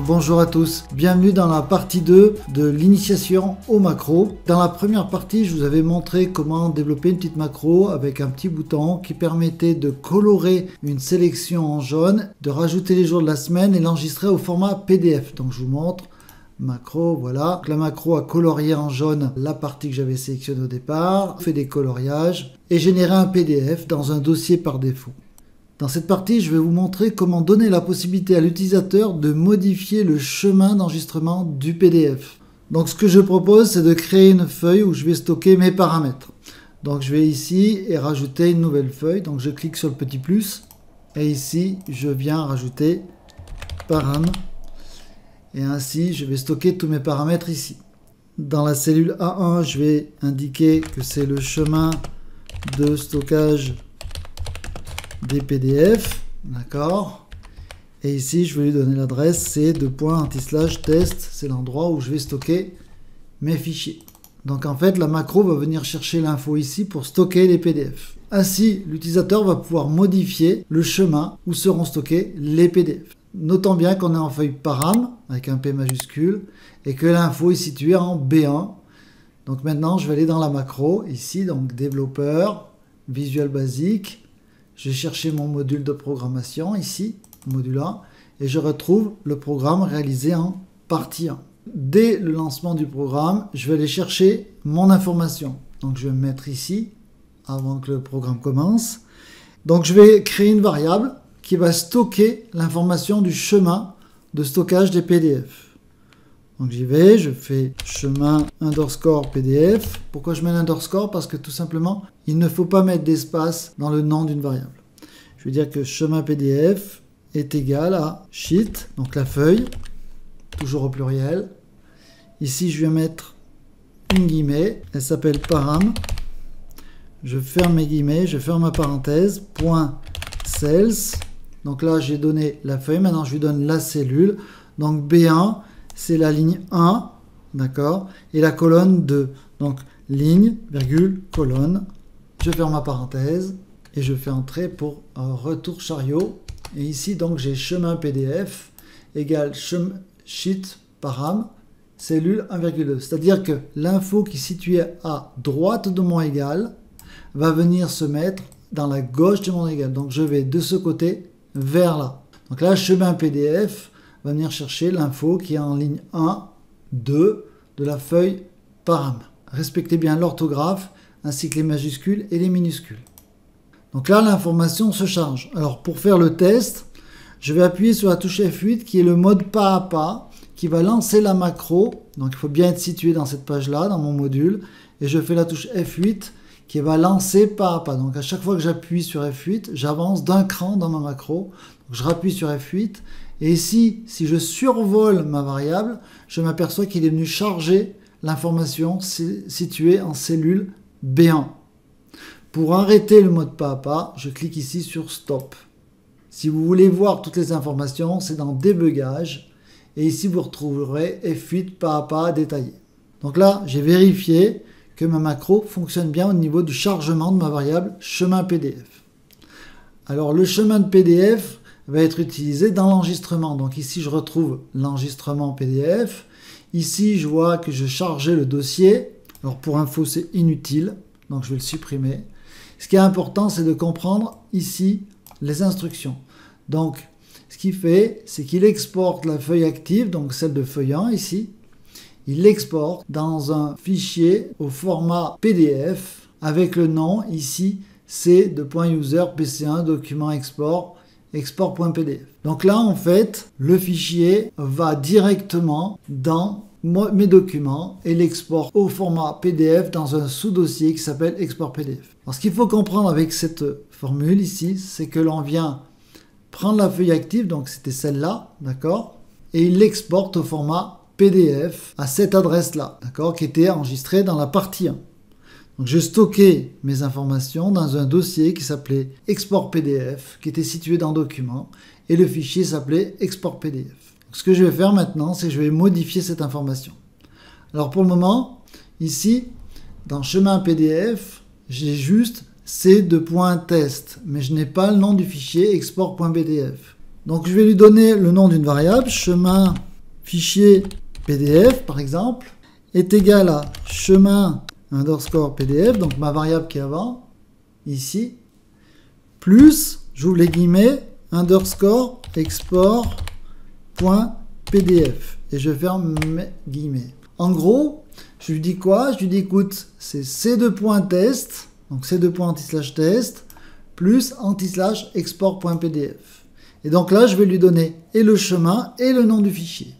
Bonjour à tous, bienvenue dans la partie 2 de l'initiation aux macros. Dans la première partie, je vous avais montré comment développer une petite macro avec un petit bouton qui permettait de colorer une sélection en jaune, de rajouter les jours de la semaine et l'enregistrer au format PDF. Donc je vous montre macro, voilà. Donc, la macro a colorié en jaune la partie que j'avais sélectionnée au départ, fait des coloriages et généré un PDF dans un dossier par défaut. Dans cette partie, je vais vous montrer comment donner la possibilité à l'utilisateur de modifier le chemin d'enregistrement du PDF. Donc ce que je propose, c'est de créer une feuille où je vais stocker mes paramètres. Donc je vais ici et rajouter une nouvelle feuille. Donc je clique sur le petit plus et ici, je viens rajouter param. Et ainsi, je vais stocker tous mes paramètres ici. Dans la cellule A1, je vais indiquer que c'est le chemin de stockage des PDF, d'accord. Et ici, je vais lui donner l'adresse, c'est :/test, c'est l'endroit où je vais stocker mes fichiers. Donc en fait, la macro va venir chercher l'info ici pour stocker les PDF. Ainsi, l'utilisateur va pouvoir modifier le chemin où seront stockés les PDF. Notons bien qu'on est en feuille param, avec un P majuscule, et que l'info est située en B1. Donc maintenant, je vais aller dans la macro, ici, donc développeur, Visual Basic. Je vais chercher mon module de programmation, ici, module 1, et je retrouve le programme réalisé en partie 1. Dès le lancement du programme, je vais aller chercher mon information. Donc je vais me mettre ici, avant que le programme commence. Donc je vais créer une variable qui va stocker l'information du chemin de stockage des PDF. Donc j'y vais, je fais chemin _ PDF. Pourquoi je mets l'underscore? Parce que tout simplement, il ne faut pas mettre d'espace dans le nom d'une variable. Je vais dire que chemin PDF est égal à sheet, donc la feuille, toujours au pluriel. Ici, je vais mettre une guillemets, elle s'appelle param. Je ferme mes guillemets, je ferme ma parenthèse, point cells. Donc là, j'ai donné la feuille, maintenant je lui donne la cellule. Donc B1, c'est la ligne 1, d'accord, et la colonne 2. Donc, ligne, virgule, colonne. Je ferme ma parenthèse et je fais entrer pour un retour chariot. Et ici, donc, j'ai chemin PDF égale sheet param, cellule 1,2. C'est-à-dire que l'info qui est située à droite de mon égal va venir se mettre dans la gauche de mon égal. Donc, je vais de ce côté vers là. Donc là, chemin PDF va venir chercher l'info qui est en ligne 1, 2 de la feuille param. Respectez bien l'orthographe ainsi que les majuscules et les minuscules. Donc là, l'information se charge. Alors pour faire le test, je vais appuyer sur la touche F8 qui est le mode pas à pas qui va lancer la macro. Donc il faut bien être situé dans cette page-là, dans mon module. Et je fais la touche F8 qui va lancer pas à pas. Donc à chaque fois que j'appuie sur F8, j'avance d'un cran dans ma macro. Donc je rappuie sur F8. Et ici, si je survole ma variable, je m'aperçois qu'il est venu charger l'information située en cellule B1. Pour arrêter le mode pas à pas, je clique ici sur Stop. Si vous voulez voir toutes les informations, c'est dans Débugage. Et ici, vous retrouverez F8 pas à pas détaillé. Donc là, j'ai vérifié que ma macro fonctionne bien au niveau du chargement de ma variable chemin PDF. Alors, le chemin de PDF va être utilisé dans l'enregistrement. Donc ici, je retrouve l'enregistrement PDF. Ici, je vois que je chargeais le dossier. Alors pour info, c'est inutile. Donc je vais le supprimer. Ce qui est important, c'est de comprendre ici les instructions. Donc, ce qu'il fait, c'est qu'il exporte la feuille active, donc celle de feuille 1 ici. Il l'exporte dans un fichier au format PDF avec le nom ici, c'est de .user pc1 document export.pdf. Donc là, en fait, le fichier va directement dans mes documents et l'exporte au format PDF dans un sous-dossier qui s'appelle export PDF. Alors, ce qu'il faut comprendre avec cette formule ici, c'est que l'on vient prendre la feuille active, donc c'était celle-là, d'accord, et il l'exporte au format PDF à cette adresse-là, d'accord, qui était enregistrée dans la partie 1. Donc, je stockais mes informations dans un dossier qui s'appelait Export PDF, qui était situé dans Documents, et le fichier s'appelait Export PDF. Donc, ce que je vais faire maintenant, c'est que je vais modifier cette information. Alors, pour le moment, ici, dans Chemin PDF, j'ai juste c2.test, mais je n'ai pas le nom du fichier export.pdf. Donc, je vais lui donner le nom d'une variable, chemin fichier PDF par exemple est égal à chemin underscore PDF, donc ma variable qui est avant, ici, plus, j'ouvre les guillemets, underscore export.pdf et je ferme mes guillemets. En gros, je lui dis quoi? Je lui dis écoute, c'est c2.test, donc c2.anti/test, plus anti/export.pdf. Et donc là, je vais lui donner et le chemin et le nom du fichier.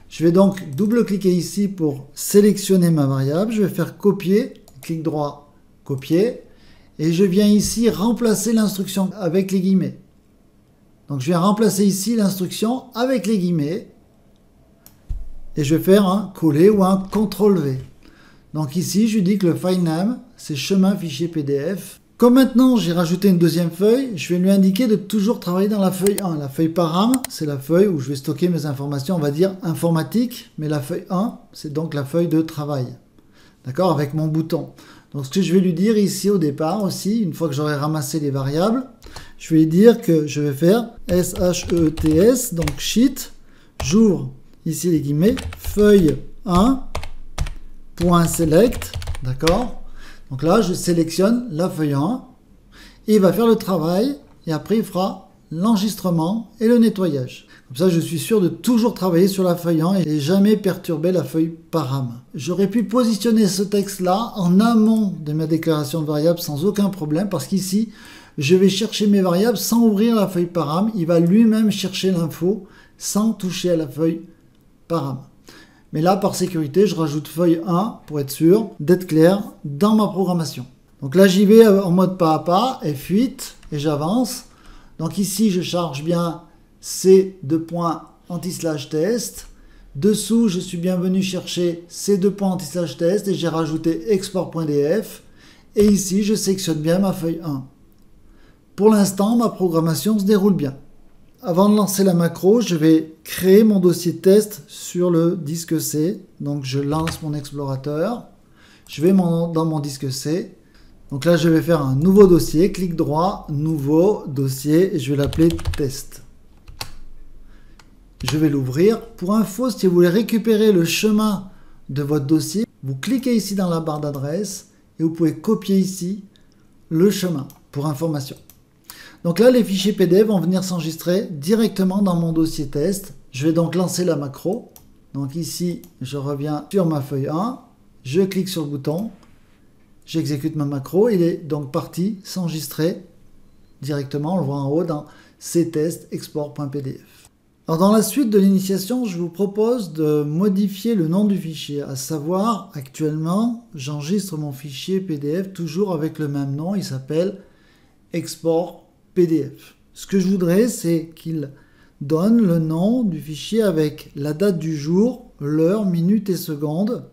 Je vais donc double-cliquer ici pour sélectionner ma variable. Je vais faire copier, clic droit, copier. Et je viens ici remplacer l'instruction avec les guillemets. Donc je viens remplacer ici l'instruction avec les guillemets. Et je vais faire un coller ou un CTRL-V. Donc ici, je lui dis que le file name, c'est chemin fichier PDF. Comme maintenant, j'ai rajouté une deuxième feuille, je vais lui indiquer de toujours travailler dans la feuille 1. La feuille param, c'est la feuille où je vais stocker mes informations, on va dire informatique, mais la feuille 1, c'est donc la feuille de travail. D'accord? Avec mon bouton. Donc ce que je vais lui dire ici au départ aussi, une fois que j'aurai ramassé les variables, je vais lui dire que je vais faire SHETS, donc sheet, j'ouvre ici les guillemets, feuille 1.select, d'accord? Donc là, je sélectionne la feuille 1, et il va faire le travail, et après il fera l'enregistrement et le nettoyage. Comme ça, je suis sûr de toujours travailler sur la feuille 1 et jamais perturber la feuille param. J'aurais pu positionner ce texte-là en amont de ma déclaration de variable sans aucun problème, parce qu'ici, je vais chercher mes variables sans ouvrir la feuille param. Il va lui-même chercher l'info sans toucher à la feuille param. Mais là, par sécurité, je rajoute feuille 1 pour être sûr d'être clair dans ma programmation. Donc là, j'y vais en mode pas à pas, F8, et j'avance. Donc ici, je charge bien C2.anti/test. Dessous, je suis bien venu chercher C2.anti/test et j'ai rajouté export.df. Et ici, je sélectionne bien ma feuille 1. Pour l'instant, ma programmation se déroule bien. Avant de lancer la macro, je vais créer mon dossier test sur le disque C. Donc je lance mon explorateur. Je vais dans mon disque C. Donc là, je vais faire un nouveau dossier. Clic droit, nouveau dossier. Et je vais l'appeler test. Je vais l'ouvrir. Pour info, si vous voulez récupérer le chemin de votre dossier, vous cliquez ici dans la barre d'adresse et vous pouvez copier ici le chemin pour information. Donc là, les fichiers PDF vont venir s'enregistrer directement dans mon dossier test. Je vais donc lancer la macro. Donc ici, je reviens sur ma feuille 1. Je clique sur le bouton. J'exécute ma macro. Il est donc parti s'enregistrer directement. On le voit en haut dans ctest export.pdf. Alors dans la suite de l'initiation, je vous propose de modifier le nom du fichier. À savoir, actuellement, j'enregistre mon fichier PDF toujours avec le même nom. Il s'appelle export PDF. Ce que je voudrais, c'est qu'il donne le nom du fichier avec la date du jour, l'heure, minute et seconde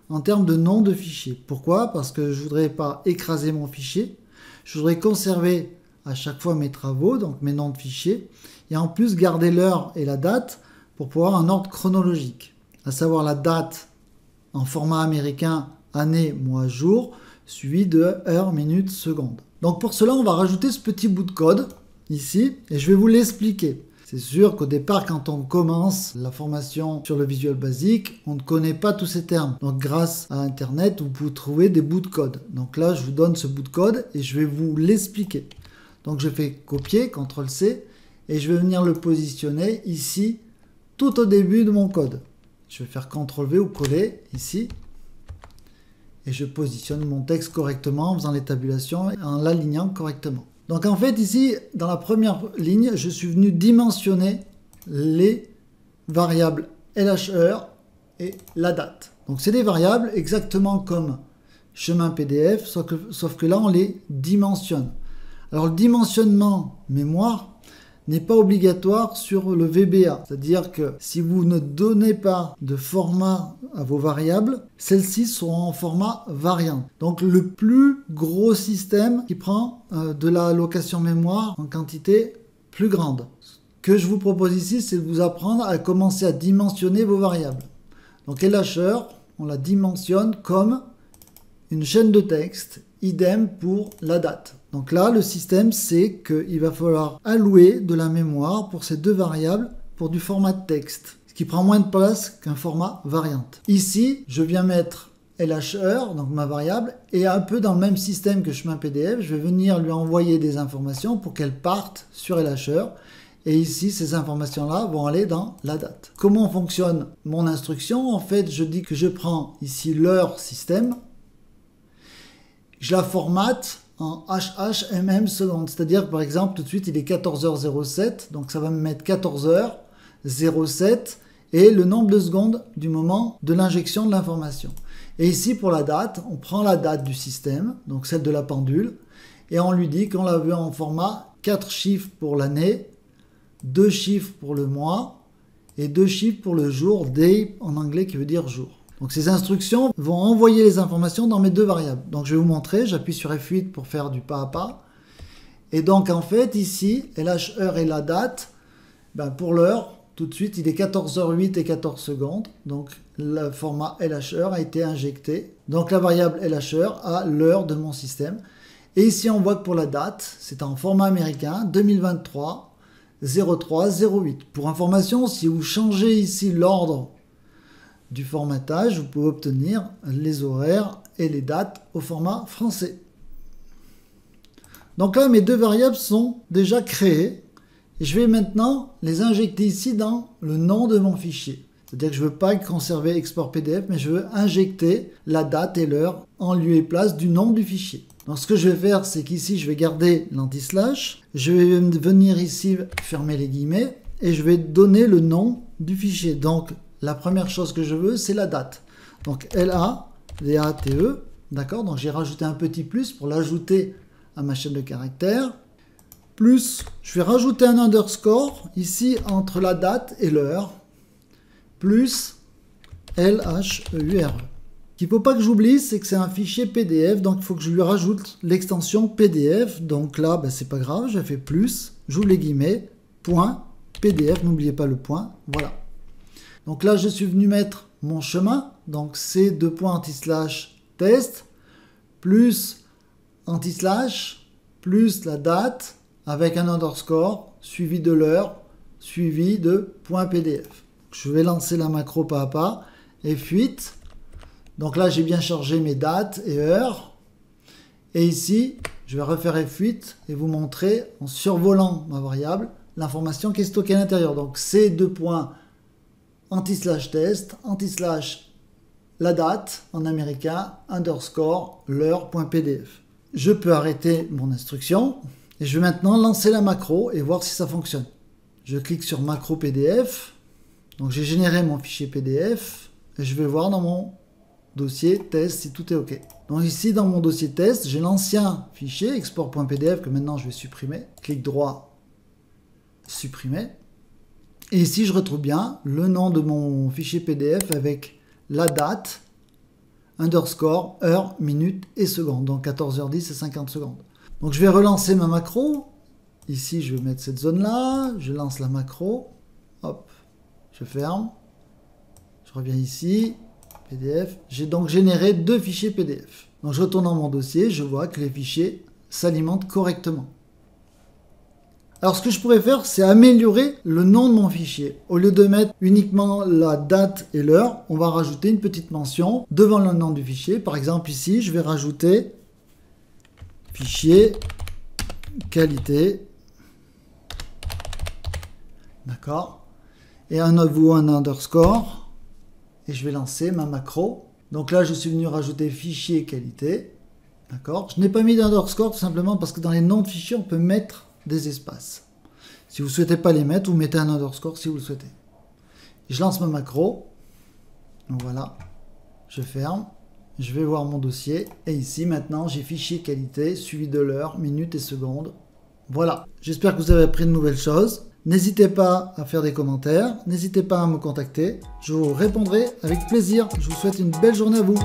en termes de nom de fichier. Pourquoi? Parce que je ne voudrais pas écraser mon fichier. Je voudrais conserver à chaque fois mes travaux, donc mes noms de fichiers, et en plus garder l'heure et la date pour pouvoir un ordre chronologique, à savoir la date en format américain, année, mois, jour, suivi de heure, minute, seconde. Donc pour cela, on va rajouter ce petit bout de code ici et je vais vous l'expliquer. C'est sûr qu'au départ, quand on commence la formation sur le Visual Basic, on ne connaît pas tous ces termes. Donc grâce à Internet, vous pouvez trouver des bouts de code. Donc là, je vous donne ce bout de code et je vais vous l'expliquer. Donc je fais copier, CTRL-C, et je vais venir le positionner ici, tout au début de mon code. Je vais faire CTRL-V ou coller ici. Et je positionne mon texte correctement en faisant les tabulations et en l'alignant correctement. Donc en fait ici, dans la première ligne, je suis venu dimensionner les variables LHR et la date. Donc c'est des variables exactement comme chemin PDF, sauf que là on les dimensionne. Alors le dimensionnement mémoire n'est pas obligatoire sur le VBA. C'est-à-dire que si vous ne donnez pas de format à vos variables, celles-ci seront en format variant. Donc le plus gros système qui prend de l'allocation mémoire en quantité plus grande. Ce que je vous propose ici, c'est de vous apprendre à commencer à dimensionner vos variables. Donc LHR, on la dimensionne comme une chaîne de texte, idem pour la date. Donc là, le système, c'est qu'il va falloir allouer de la mémoire pour ces deux variables pour du format de texte. ce qui prend moins de place qu'un format variante. Ici, je viens mettre LHEure, donc ma variable, et un peu dans le même système que chemin PDF, je vais venir lui envoyer des informations pour qu'elle parte sur LHEure. Et ici, ces informations-là vont aller dans la date. Comment fonctionne mon instruction? En fait, je dis que je prends ici l'heure système, je la formate en HHMM secondes. C'est-à-dire que par exemple, tout de suite, il est 14h07, donc ça va me mettre 14h07 et le nombre de secondes du moment de l'injection de l'information. Et ici, pour la date, on prend la date du système, donc celle de la pendule, et on lui dit qu'on la veut en format 4 chiffres pour l'année, 2 chiffres pour le mois et 2 chiffres pour le jour, day en anglais qui veut dire jour. Donc ces instructions vont envoyer les informations dans mes deux variables. Donc je vais vous montrer, j'appuie sur F8 pour faire du pas à pas. Et donc en fait ici, LHEure et la date, pour l'heure, tout de suite il est 14h08 et 14 secondes. Donc le format LHEure a été injecté. Donc la variable LHEure a l'heure de mon système. Et ici on voit que pour la date, c'est en format américain 2023. 0308. Pour information, si vous changez ici l'ordre du formatage, vous pouvez obtenir les horaires et les dates au format français. Donc là, mes deux variables sont déjà créées et je vais maintenant les injecter ici dans le nom de mon fichier. C'est-à-dire que je ne veux pas conserver export PDF, mais je veux injecter la date et l'heure en lieu et place du nom du fichier. Donc ce que je vais faire, c'est qu'ici, je vais garder l'anti-slash. Je vais venir ici fermer les guillemets et je vais donner le nom du fichier. Donc la première chose que je veux, c'est la date. Donc LADATE, d'accord? Donc j'ai rajouté un petit plus pour l'ajouter à ma chaîne de caractères. Plus, je vais rajouter un underscore ici entre la date et l'heure. Plus LHEURE. Ce qu'il ne faut pas que j'oublie, c'est que c'est un fichier PDF, donc il faut que je lui rajoute l'extension PDF. Donc là, c'est pas grave, je fais plus, j'ouvre les guillemets, point, PDF, n'oubliez pas le point, voilà. Donc là, je suis venu mettre mon chemin, donc c'est deux points anti-slash test, plus anti-slash, plus la date, avec un underscore, suivi de l'heure, suivi de point PDF. Je vais lancer la macro pas à pas, F8. Donc là, j'ai bien chargé mes dates et heures. Et ici, je vais refaire F8 et vous montrer, en survolant ma variable, l'information qui est stockée à l'intérieur. Donc, c'est deux points anti-slash test, anti-slash la date en américain, underscore l'heure.pdf. Je peux arrêter mon instruction et je vais maintenant lancer la macro et voir si ça fonctionne. Je clique sur macro PDF. Donc, j'ai généré mon fichier PDF et je vais voir dans mon dossier test si tout est OK. Donc ici dans mon dossier test, j'ai l'ancien fichier export.pdf que maintenant je vais supprimer. Clic droit, supprimer. Et ici je retrouve bien le nom de mon fichier PDF avec la date, underscore, heure, minute et seconde. Donc 14h10 et 50 secondes. Donc je vais relancer ma macro. Ici je vais mettre cette zone là. Je lance la macro. Hop, je ferme. Je reviens ici. PDF. J'ai donc généré deux fichiers PDF. Donc je retourne dans mon dossier, je vois que les fichiers s'alimentent correctement. Alors ce que je pourrais faire, c'est améliorer le nom de mon fichier. Au lieu de mettre uniquement la date et l'heure, on va rajouter une petite mention devant le nom du fichier. Par exemple ici, je vais rajouter fichier qualité. D'accord. Et un underscore. Et je vais lancer ma macro. Donc là, je suis venu rajouter fichier qualité. D'accord. Je n'ai pas mis d'underscore tout simplement parce que dans les noms de fichiers, on peut mettre des espaces. Si vous ne souhaitez pas les mettre, vous mettez un underscore si vous le souhaitez. Je lance ma macro. Donc voilà. Je ferme. Je vais voir mon dossier. Et ici, maintenant, j'ai fichier qualité suivi de l'heure, minute et seconde. Voilà. J'espère que vous avez appris de nouvelles choses. N'hésitez pas à faire des commentaires, n'hésitez pas à me contacter, je vous répondrai avec plaisir. Je vous souhaite une belle journée à vous.